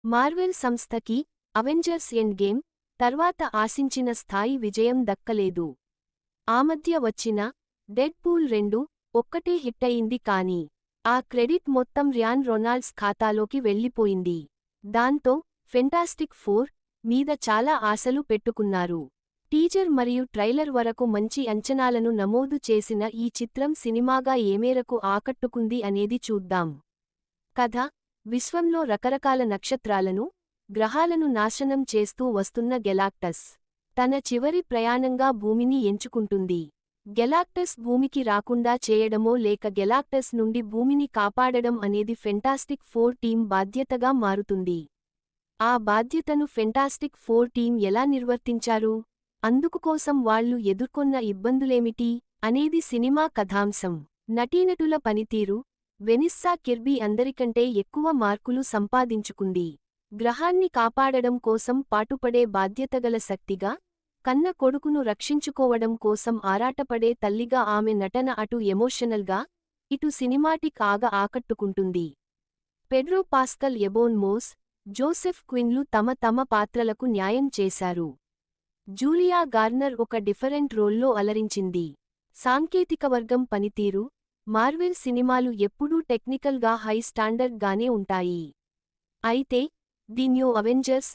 Marvel సంస్థకి Avengers end game తర్వాత ఆశించిన స్థాయి విజయం దక్కలేదు. ఆ మధ్య వచ్చిన డెడ్ పూల్ 2 ఒక్కటే హిట్టయింది కానీ ఆ క్రెడిట్ మొత్తం ర్యాన్ రొనాల్డ్స్ ఖాతాలోకి వెళ్ళిపోయింది. దాంతో ఫెంటాస్టిక్ ఫోర్ మీద చాలా ఆశలు పెట్టుకున్నారు. టీజర్ మరియు ట్రైలర్ వరకు మంచి అంచనాలను నమోదు చేసిన ఈ చిత్రం సినిమాగా ఏమేరకు ఆకట్టుకుంది అనేది చూద్దాం. కథ: విశ్వంలో రకరకాల నక్షత్రాలను, గ్రహాలను నాశనం చేస్తూ వస్తున్న గెలాక్టస్ తన చివరి ప్రయాణంగా భూమిని ఎంచుకుంటుంది. గెలాక్టస్ భూమికి రాకుండా చేయడమో లేక గెలాక్టస్ నుండి భూమిని కాపాడడం అనేది ఫెంటాస్టిక్ ఫోర్ టీం బాధ్యతగా మారుతుంది. ఆ బాధ్యతను ఫెంటాస్టిక్ ఫోర్ టీం ఎలా నిర్వర్తించారు, అందుకుకోసం వాళ్లు ఎదుర్కొన్న ఇబ్బందులేమిటి అనేది సినిమా కథాంశం. నటీనటుల పనితీరు: వెనిస్సా కిర్బీ అందరికంటే ఎక్కువ మార్కులు సంపాదించుకుంది. గ్రహాన్ని కాపాడడం కోసం పాటుపడే బాధ్యతగల శక్తిగా, కన్న కొడుకును రక్షించుకోవడం కోసం ఆరాటపడే తల్లిగా ఆమె నటన అటు ఎమోషనల్గా, ఇటు సినిమాటిక్ ఆకట్టుకుంటుంది. పెడ్రో పాస్కల్, ఎబోన్ మోస్, జోసెఫ్ క్విన్లు తమ పాత్రలకు న్యాయం చేశారు. జూలియా గార్నర్ ఒక డిఫరెంట్ రోల్లో అలరించింది. సాంకేతికవర్గం పనితీరు: మార్వెల్ సినిమాలు ఎప్పుడూ టెక్నికల్గా హై స్టాండర్డ్ గానే ఉంటాయి. అయితే ది న్యూ అవెంజర్స్